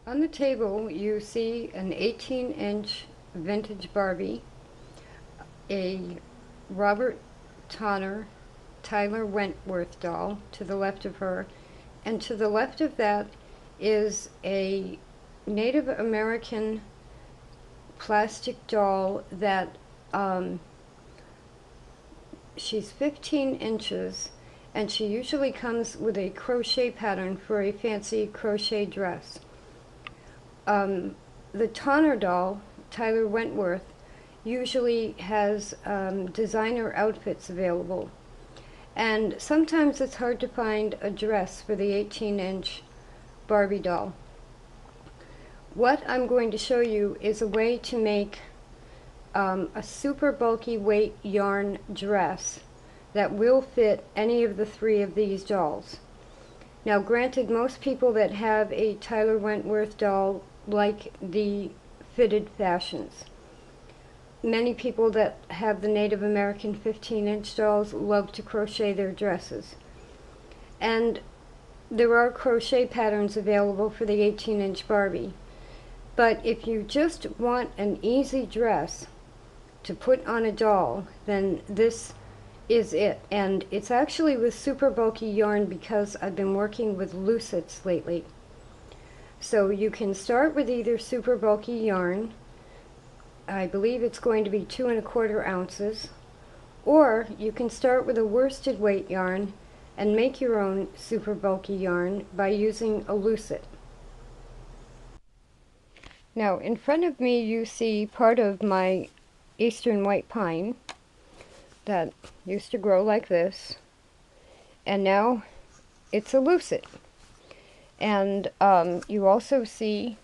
On the table you see an 18-inch vintage Barbie, a Robert Tonner Tyler Wentworth doll to the left of her, and to the left of that is a Native American plastic doll that she's 15 inches, and she usually comes with a crochet pattern for a fancy crochet dress. The Tonner doll, Tyler Wentworth, usually has designer outfits available, and sometimes it's hard to find a dress for the 18-inch Barbie doll. What I'm going to show you is a way to make a super bulky weight yarn dress that will fit any of the three of these dolls. Now granted, most people that have a Tyler Wentworth doll like the fitted fashions. Many people that have the Native American 15-inch dolls love to crochet their dresses. And there are crochet patterns available for the 18-inch Barbie. But if you just want an easy dress to put on a doll, then this is it. And it's actually with super bulky yarn because I've been working with Lucits lately. So you can start with either super bulky yarn, I believe it's going to be 2 1/4 ounces, or you can start with a worsted weight yarn and make your own super bulky yarn by using a Lucite. Now in front of me you see part of my Eastern white pine that used to grow like this, and now it's a Lucite. And you also see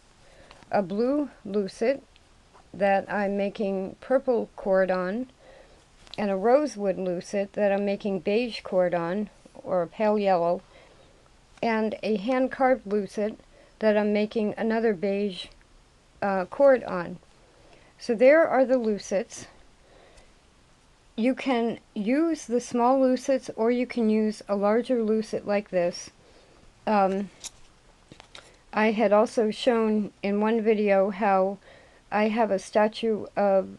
a blue Lucite that I'm making purple cord on, and a rosewood Lucite that I'm making beige cord on, or a pale yellow, and a hand-carved Lucite that I'm making another beige cord on. So there are the Lucites. You can use the small Lucites, or you can use a larger Lucite like this. I had also shown in one video how I have a statue of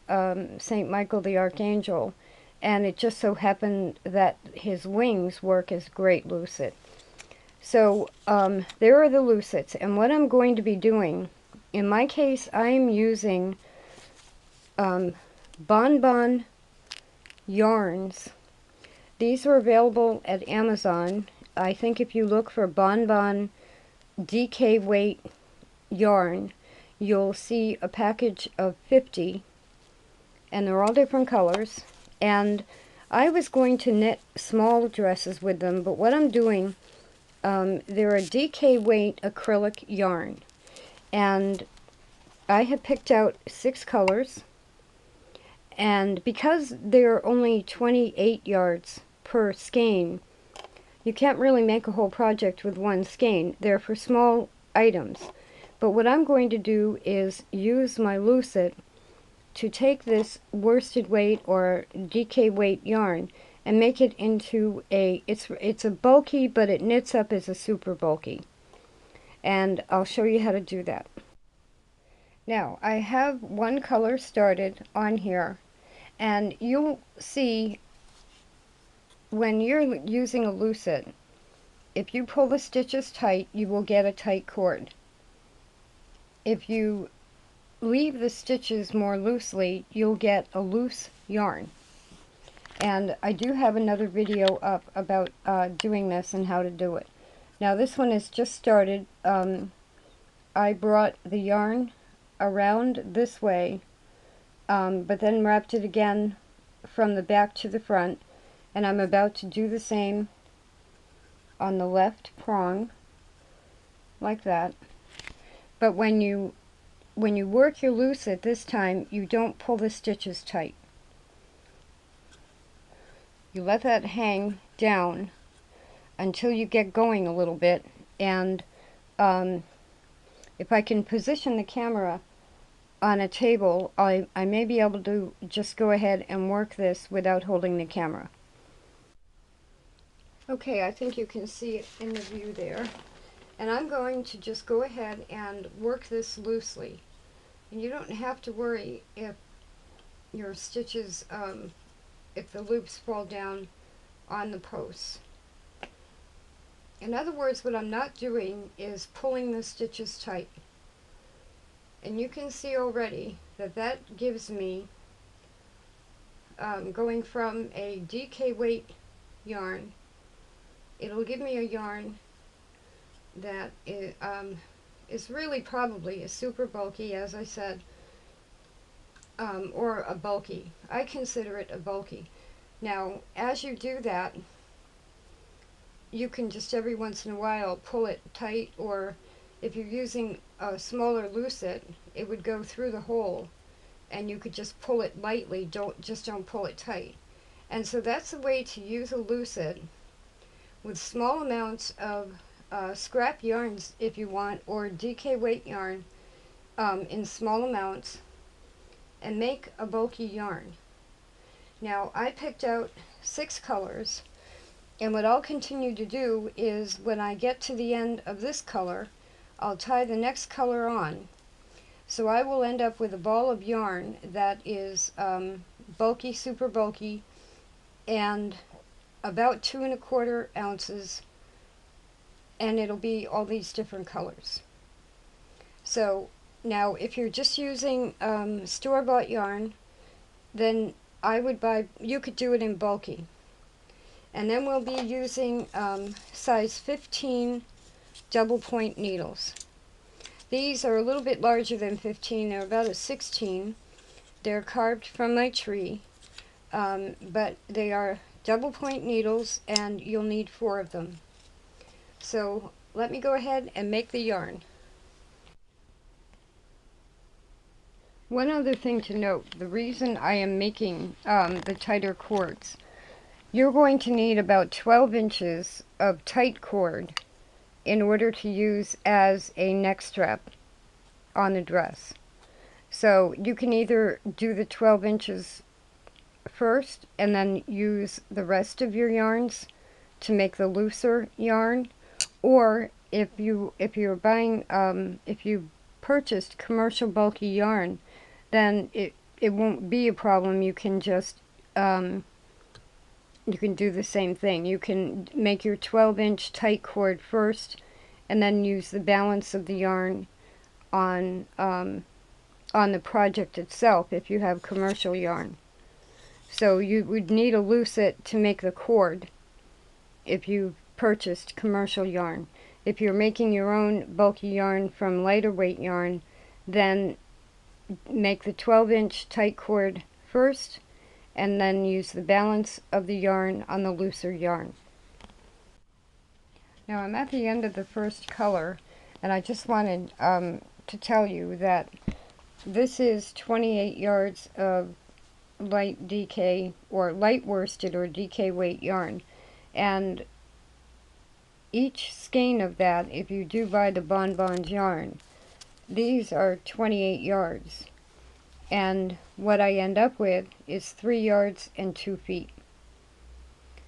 St. Michael the Archangel, and it just so happened that his wings work as great Lucite. So there are the Lucites, and what I'm going to be doing, in my case I am using Bon Bon yarns. These are available at Amazon. I think if you look for Bon Bon DK weight yarn, you'll see a package of 50, and they're all different colors. And I was going to knit small dresses with them, but what I'm doing, they're a DK weight acrylic yarn, and I have picked out 6 colors, and because they're only 28 yards per skein, you can't really make a whole project with one skein. They're for small items. But what I'm going to do is use my Lucite to take this worsted weight or DK weight yarn and make it into a, it's a bulky, but it knits up as a super bulky. And I'll show you how to do that. Now, I have one color started on here, and you'll see when you're using a Lucite, if you pull the stitches tight, you will get a tight cord. If you leave the stitches more loosely, you'll get a loose yarn. And I do have another video up about doing this and how to do it. Now this one is just started. I brought the yarn around this way, but then wrapped it again from the back to the front, and I'm about to do the same on the left prong, like that. But when you work your Lucite this time, you don't pull the stitches tight. You let that hang down until you get going a little bit, and if I can position the camera on a table, I may be able to just go ahead and work this without holding the camera. Okay, I think you can see it in the view there. And I'm going to just go ahead and work this loosely. And you don't have to worry if your stitches, if the loops fall down on the posts. In other words, what I'm not doing is pulling the stitches tight. And you can see already that that gives me, going from a DK weight yarn, it'll give me a yarn that is really probably a super bulky, as I said, or a bulky. I consider it a bulky. Now, as you do that, you can just every once in a while pull it tight, or if you're using a smaller lucette, it would go through the hole, and you could just pull it lightly. Don't pull it tight. And so that's the way to use a lucette with small amounts of scrap yarns if you want, or DK weight yarn in small amounts, and make a bulky yarn. Now I picked out 6 colors, and what I'll continue to do is when I get to the end of this color, I'll tie the next color on. So I will end up with a ball of yarn that is bulky, super bulky, and about 2 1/4 ounces, and it'll be all these different colors. So now if you're just using store-bought yarn, then I would buy, you could do it in bulky. And then we'll be using size 15 double point needles. These are a little bit larger than 15, they're about a 16. They're carved from my tree, but they are double point needles, and you'll need 4 of them. So let me go ahead and make the yarn. One other thing to note, the reason I am making the tighter cords, you're going to need about 12 inches of tight cord in order to use as a neck strap on the dress. So you can either do the 12 inches first and then use the rest of your yarns to make the looser yarn, or if you're buying if you purchased commercial bulky yarn, then it won't be a problem. You can just you can do the same thing. You can make your 12-inch tight cord first and then use the balance of the yarn on the project itself if you have commercial yarn. So you would need a lucette to make the cord if you purchased commercial yarn. If you're making your own bulky yarn from lighter weight yarn, then make the 12-inch tight cord first and then use the balance of the yarn on the looser yarn. Now I'm at the end of the first color, and I just wanted to tell you that this is 28 yards of light DK or light worsted or DK weight yarn, and each skein of that, if you do buy the Bon Bons yarn, these are 28 yards, and what I end up with is 3 yards and 2 feet.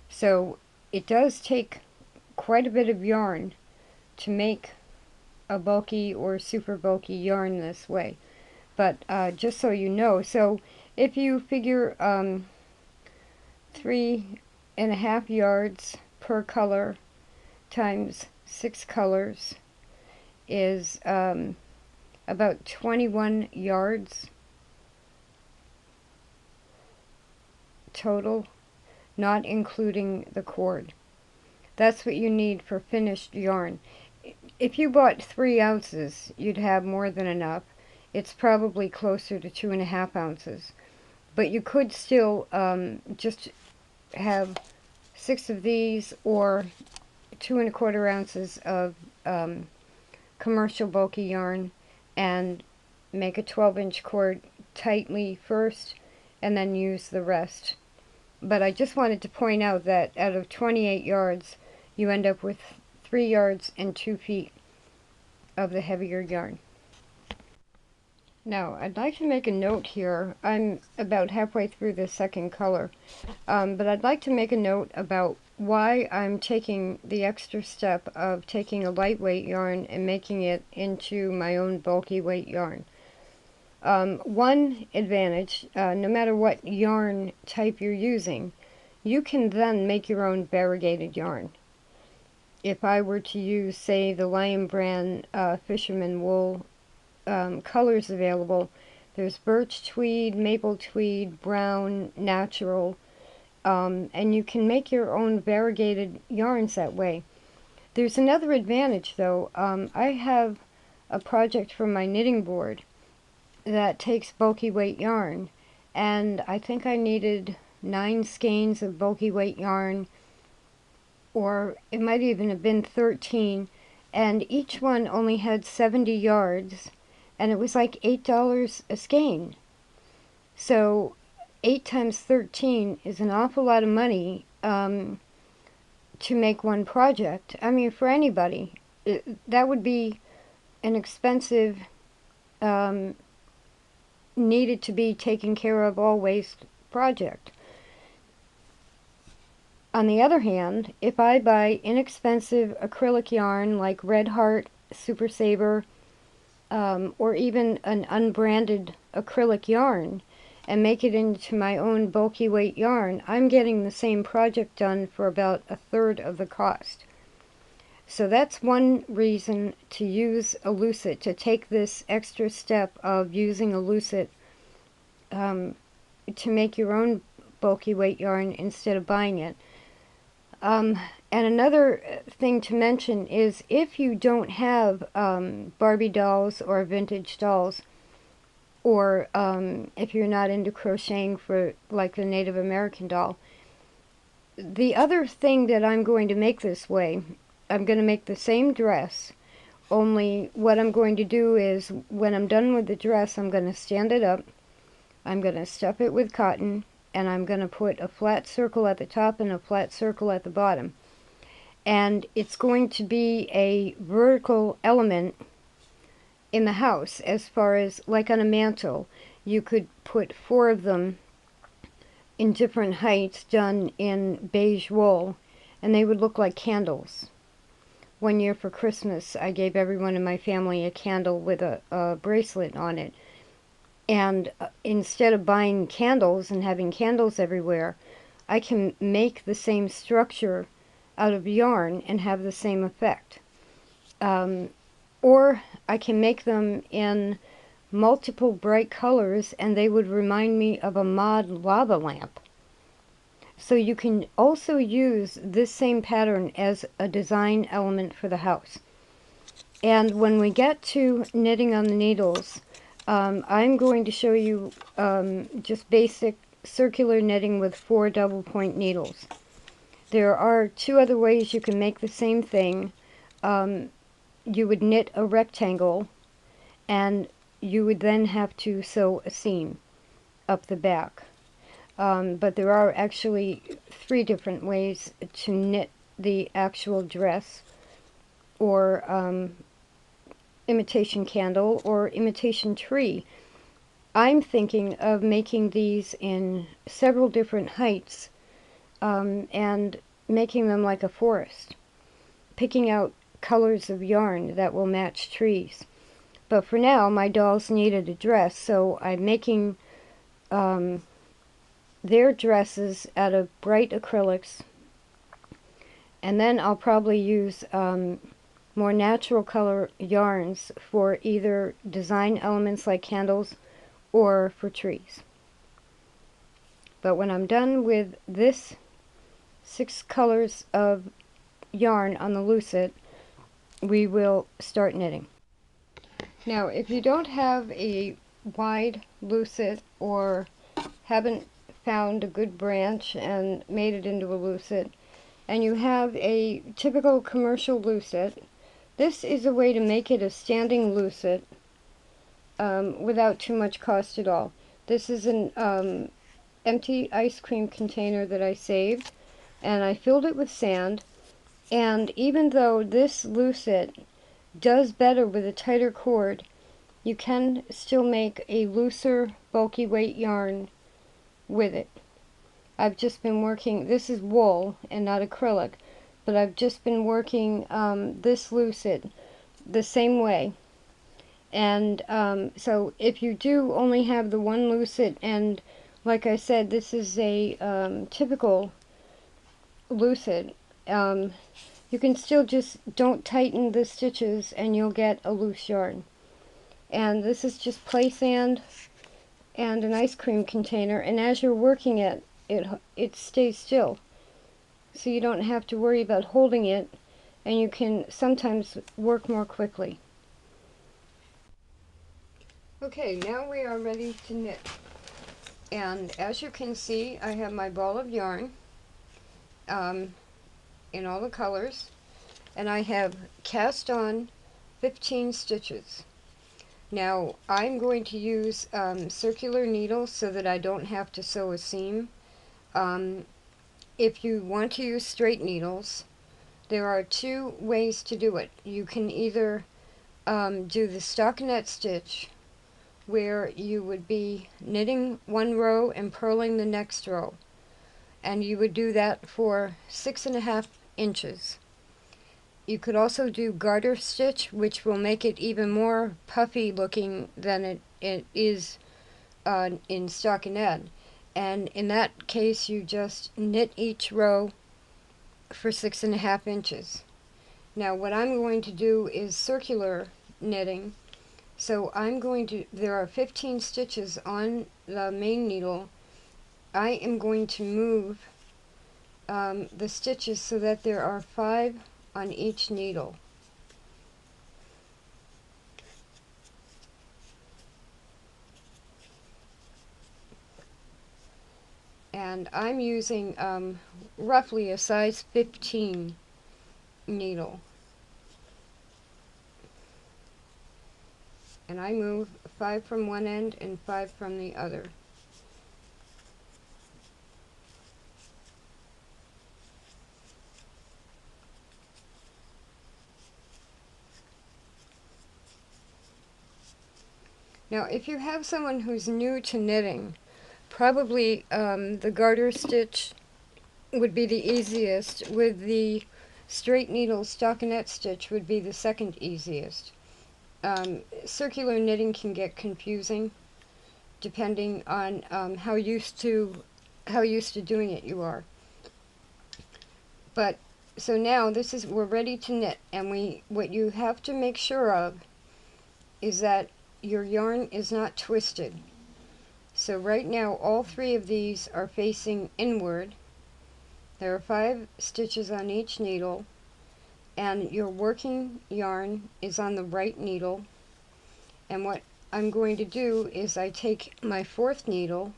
So it does take quite a bit of yarn to make a bulky or super bulky yarn this way, but just so you know, so if you figure 3.5 yards per color times 6 colors is about 21 yards total, not including the cord. That's what you need for finished yarn. If you bought 3 ounces, you'd have more than enough. It's probably closer to 2.5 ounces. But you could still just have 6 of these, or 2 1/4 ounces of commercial bulky yarn, and make a 12-inch cord tightly first and then use the rest. But I just wanted to point out that out of 28 yards, you end up with 3 yards and 2 feet of the heavier yarn. Now, I'd like to make a note here. I'm about halfway through the second color, but I'd like to make a note about why I'm taking the extra step of taking a lightweight yarn and making it into my own bulky weight yarn. One advantage, no matter what yarn type you're using, you can then make your own variegated yarn. If I were to use, say, the Lion brand Fisherman Wool colors available, there's birch tweed, maple tweed, brown, natural, and you can make your own variegated yarns that way. There's another advantage, though. I have a project for my knitting board that takes bulky weight yarn, and I think I needed 9 skeins of bulky weight yarn, or it might even have been 13, and each one only had 70 yards, and it was like $8 a skein. So 8 times 13 is an awful lot of money to make one project. I mean, for anybody, that would be an expensive, needed to be taken care of always project. On the other hand, if I buy inexpensive acrylic yarn like Red Heart, Super Saver, or even an unbranded acrylic yarn, and make it into my own bulky weight yarn, I'm getting the same project done for about 1/3 of the cost. So that's one reason to use a Lucite, to take this extra step of using a Lucite to make your own bulky weight yarn instead of buying it. And another thing to mention is, if you don't have Barbie dolls or vintage dolls, or if you're not into crocheting for like the Native American doll, the other thing that I'm going to make this way, I'm going to make the same dress, only what I'm going to do is, when I'm done with the dress, I'm going to stand it up, I'm going to stuff it with cotton, and I'm going to put a flat circle at the top and a flat circle at the bottom. And it's going to be a vertical element in the house, as far as like on a mantle. You could put 4 of them in different heights done in beige wool, and they would look like candles. One year for Christmas, I gave everyone in my family a candle with a bracelet on it. And instead of buying candles and having candles everywhere, I can make the same structure out of yarn and have the same effect. Or I can make them in multiple bright colors, and they would remind me of a mod lava lamp. So you can also use this same pattern as a design element for the house. And when we get to knitting on the needles, I'm going to show you just basic circular knitting with 4 double point needles. There are 2 other ways you can make the same thing. You would knit a rectangle, and you would then have to sew a seam up the back. But there are actually 3 different ways to knit the actual dress, or imitation candle, or imitation tree. I'm thinking of making these in several different heights, and making them like a forest, picking out colors of yarn that will match trees. But for now, my dolls needed a dress, so I'm making their dresses out of bright acrylics, and then I'll probably use more natural color yarns for either design elements like candles or for trees. But when I'm done with this 6 colors of yarn on the Lucite, we will start knitting. Now, if you don't have a wide Lucite, or haven't found a good branch and made it into a Lucite, and you have a typical commercial Lucite, this is a way to make it a standing Lucite without too much cost at all. This is an empty ice cream container that I saved, and I filled it with sand. And even though this Lucite does better with a tighter cord, you can still make a looser, bulky weight yarn with it. I've just been working, this is wool and not acrylic, but I've just been working this lucid the same way. And so if you do only have the one lucid, and like I said, this is a typical lucid, you can still just don't tighten the stitches and you'll get a loose yarn. And this is just play sand and an ice cream container, and as you're working it, it stays still. So you don't have to worry about holding it, and you can sometimes work more quickly. Okay, now we are ready to knit. And as you can see, I have my ball of yarn in all the colors, and I have cast on 15 stitches. Now I'm going to use circular needles so that I don't have to sew a seam. If you want to use straight needles, there are two ways to do it. You can either do the stockinette stitch, where you would be knitting one row and purling the next row, and you would do that for 6.5 inches. You could also do garter stitch, which will make it even more puffy looking than it is in stockinette. And in that case, you just knit each row for 6.5 inches. Now what I'm going to do is circular knitting. So I'm going to, there are 15 stitches on the main needle. I am going to move the stitches so that there are 5 on each needle. And I'm using roughly a size 15 needle. And I move 5 from one end and 5 from the other. Now if you have someone who's new to knitting, probably the garter stitch would be the easiest, with the straight needle stockinette stitch would be the second easiest. Circular knitting can get confusing depending on how used to doing it you are. But so now we're ready to knit, and what you have to make sure of is that your yarn is not twisted. So right now all 3 of these are facing inward. There are 5 stitches on each needle, and your working yarn is on the right needle. And what I'm going to do is I take my 4th needle,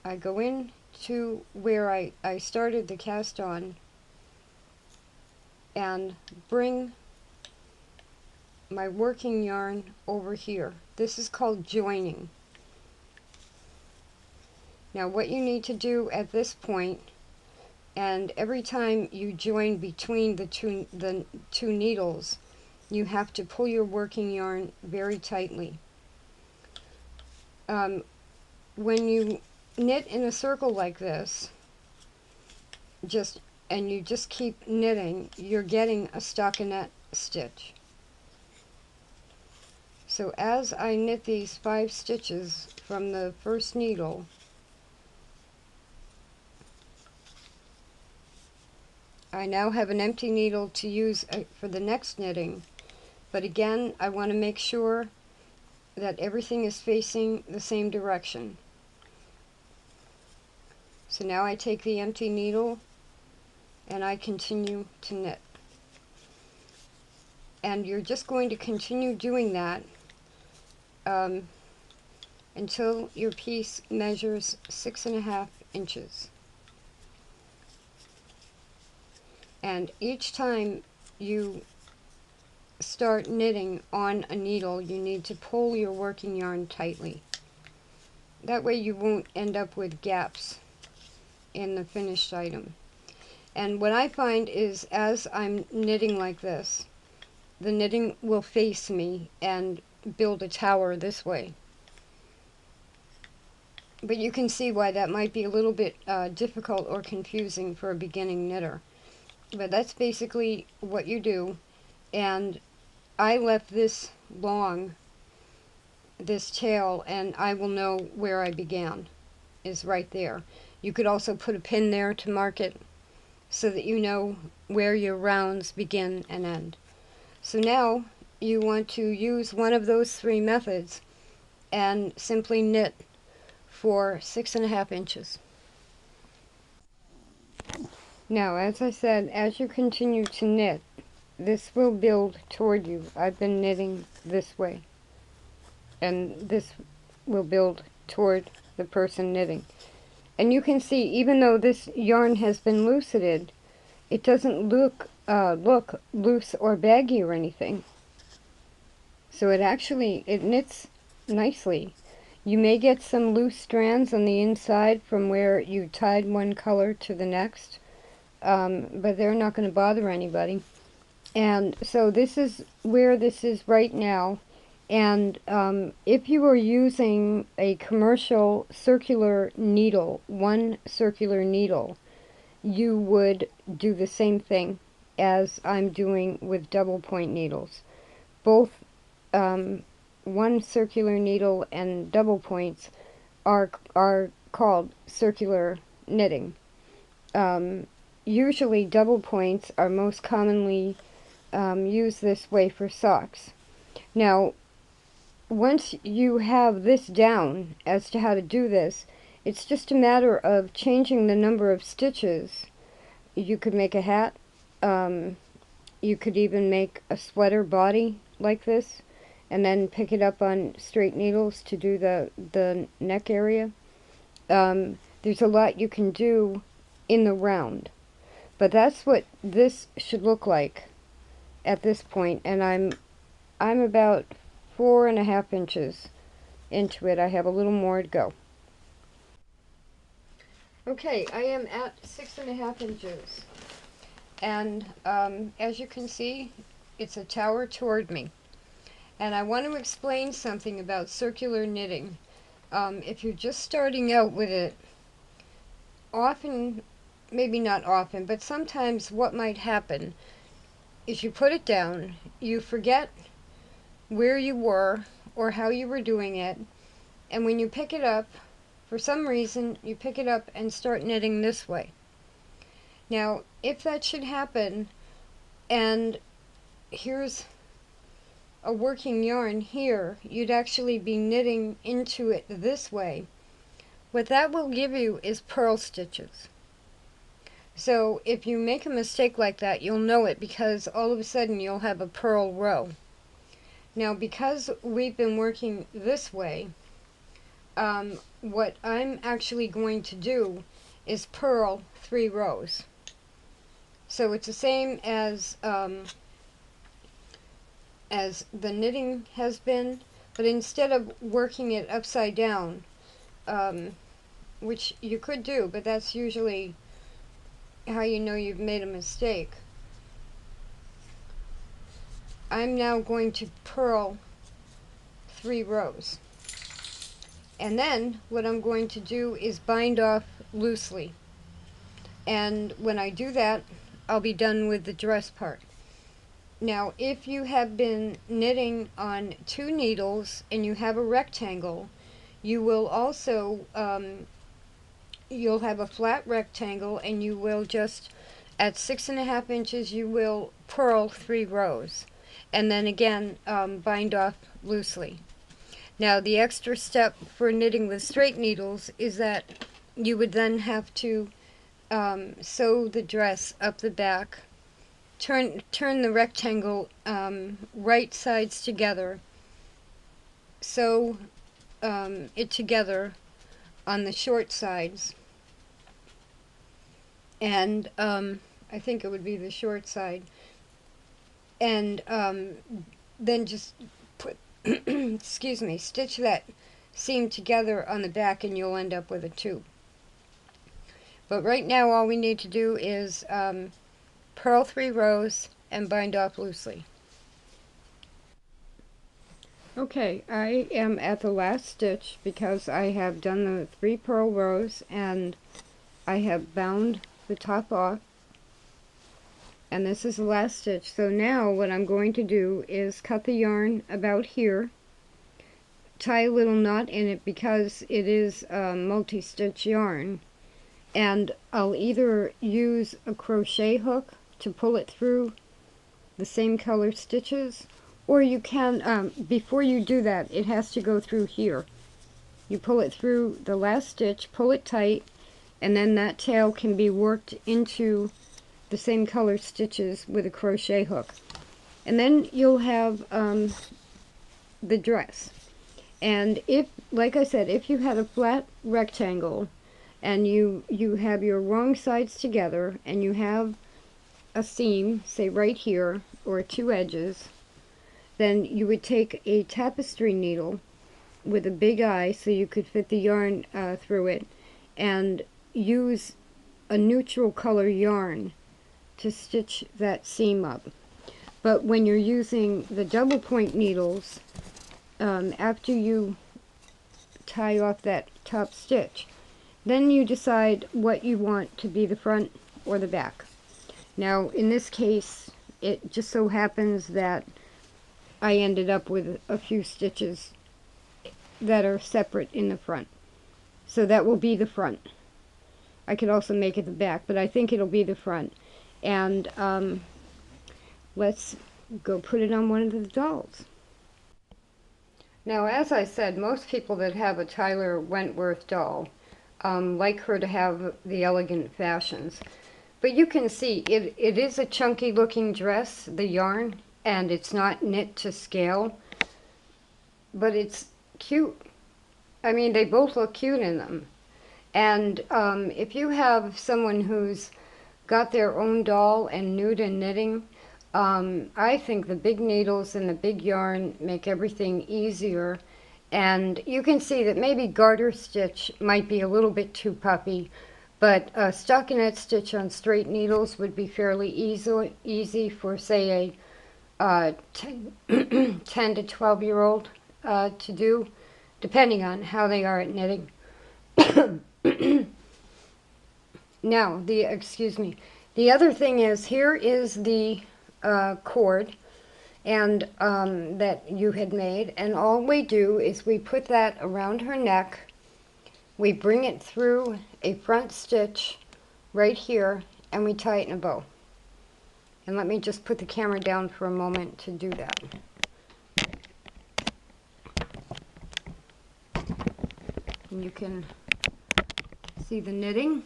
I go in to where I started the cast on, and bring my working yarn over here. This is called joining. Now what you need to do at this point, and every time you join between the two needles, you have to pull your working yarn very tightly. When you knit in a circle like this, and you just keep knitting, you're getting a stockinette stitch. So as I knit these 5 stitches from the first needle, I now have an empty needle to use for the next knitting. But again, I want to make sure that everything is facing the same direction. So now I take the empty needle and I continue to knit. And you're just going to continue doing that until your piece measures 6.5 inches. And each time you start knitting on a needle, you need to pull your working yarn tightly. That way you won't end up with gaps in the finished item. And what I find is, as I'm knitting like this, the knitting will face me and build a tower this way. But you can see why that might be a little bit difficult or confusing for a beginning knitter. But that's basically what you do. And I left this long, this tail, and I will know where I began, is right there. You could also put a pin there to mark it so that you know where your rounds begin and end. So now you want to use one of those three methods and simply knit for 6.5 inches. Now, as I said, as you continue to knit, this will build toward you. I've been knitting this way, and this will build toward the person knitting. And you can see, even though this yarn has been lucided, it doesn't look loose or baggy or anything. So it knits nicely. You may get some loose strands on the inside from where you tied one color to the next, but they're not going to bother anybody. And so this is where this is right now. And if you were using a commercial circular needle, one circular needle, you would do the same thing as I'm doing with double point needles. Both one circular needle and double points are called circular knitting. Usually double points are most commonly used this way for socks. Now, once you have this down as to how to do this, it's just a matter of changing the number of stitches. You could make a hat. You could even make a sweater body like this, and then pick it up on straight needles to do the neck area. There's a lot you can do in the round, but that's what this should look like at this point. And I'm about 4.5 inches into it. I have a little more to go. Okay, I am at 6.5 inches, and as you can see, it's a tower toward me. And I want to explain something about circular knitting. If you're just starting out with it, often, maybe not often, but sometimes what might happen is you put it down, you forget where you were or how you were doing it, and when you pick it up, for some reason, you pick it up and start knitting this way. Now, if that should happen, and here's a working yarn here, you'd actually be knitting into it this way. What that will give you is purl stitches. So if you make a mistake like that, you'll know it, because all of a sudden you'll have a purl row. Now, because we've been working this way, what I'm actually going to do is purl 3 rows. So it's the same as the knitting has been, but instead of working it upside down, which you could do, but that's usually how you know you've made a mistake, I'm now going to purl 3 rows. And then what I'm going to do is bind off loosely. And when I do that, I'll be done with the dress part. Now, if you have been knitting on 2 needles and you have a rectangle, you will also, you'll have a flat rectangle, and you will just, at 6.5 inches, you will purl 3 rows. And then again, bind off loosely. Now, the extra step for knitting with straight needles is that you would then have to sew the dress up the back, turn the rectangle right sides together, sew it together on the short sides, and I think it would be the short side, and then just put excuse me, stitch that seam together on the back, and you'll end up with a tube. But right now all we need to do is purl 3 rows and bind off loosely. Okay, I am at the last stitch because I have done the 3 purl rows and I have bound the top off, and this is the last stitch. So now what I'm going to do is cut the yarn about here, tie a little knot in it because it is multi-stitch yarn, and I'll either use a crochet hook to pull it through the same color stitches, or you can, before you do that, it has to go through here. You pull it through the last stitch, pull it tight, and then that tail can be worked into the same color stitches with a crochet hook. And then you'll have the dress. And if, like I said, if you had a flat rectangle and you have your wrong sides together and you have a seam, say right here, or 2 edges, then you would take a tapestry needle with a big eye so you could fit the yarn through it, and use a neutral color yarn to stitch that seam up. But when you're using the double point needles, after you tie off that top stitch, then you decide what you want to be the front or the back. Now in this case, it just so happens that I ended up with a few stitches that are separate in the front. So that will be the front. I could also make it the back, but I think it'll be the front. And let's go put it on one of the dolls. Now, as I said, most people that have a Tyler Wentworth doll like her to have the elegant fashions. But you can see it is a chunky looking dress, the yarn, and it's not knit to scale, but it's cute. I mean, they both look cute in them. And if you have someone who's got their own doll and new to knitting, I think the big needles and the big yarn make everything easier. And you can see that maybe garter stitch might be a little bit too puffy, but a stockinette stitch on straight needles would be fairly easy for, say, a 10 to 12-year-old to do, depending on how they are at knitting. Now, the other thing is, here is the cord and that you had made, and all we do is we put that around her neck, we bring it through a front stitch right here, and we tie it in a bow. And let me just put the camera down for a moment to do that. And you can see the knitting.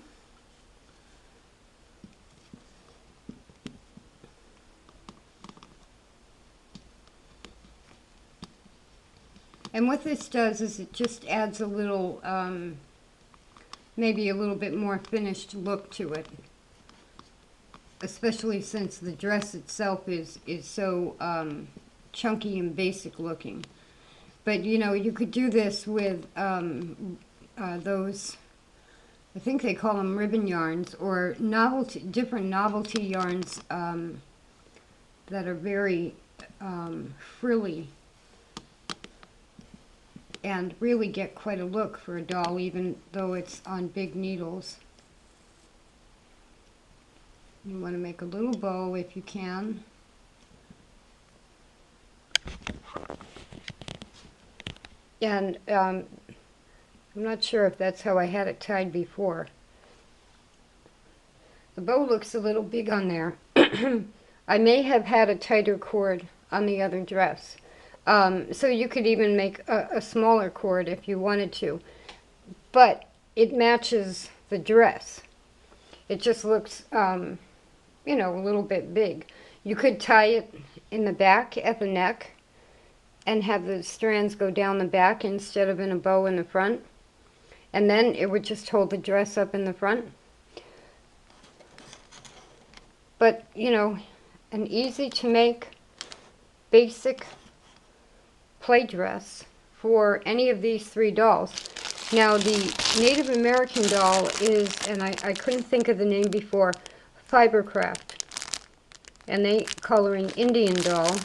And what this does is it just adds a little, maybe a little bit more finished look to it. Especially since the dress itself is so chunky and basic looking. But you know, you could do this with those, I think they call them ribbon yarns, or different novelty yarns that are very frilly and really get quite a look for a doll, even though it's on big needles. You want to make a little bow if you can. And I'm not sure if that's how I had it tied before. The bow looks a little big on there. I may have had a tighter cord on the other dress. So you could even make a smaller cord if you wanted to. But it matches the dress. It just looks, you know, a little bit big. You could tie it in the back at the neck and have the strands go down the back instead of in a bow in the front. And then it would just hold the dress up in the front. But, you know, an easy to make basic play dress for any of these 3 dolls. Now the Native American doll is, and I couldn't think of the name before, Fibercraft. and they coloring Indian doll,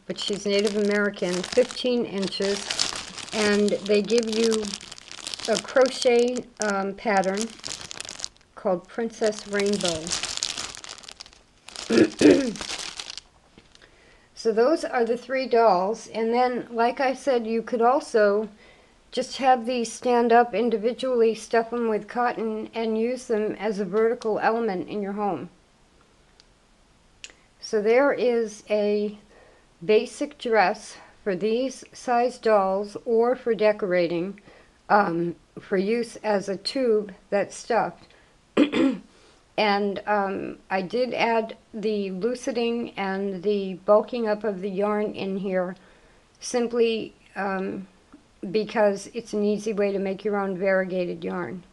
but she's Native American, 15 inches, and they give you a crochet pattern called Princess Rainbow. So those are the 3 dolls, and then, like I said, you could also just have these stand up individually, stuff them with cotton, and use them as a vertical element in your home. So there is a basic dress for these size dolls, or for decorating, for use as a tube that's stuffed. And I did add the loosening and the bulking up of the yarn in here simply because it's an easy way to make your own variegated yarn.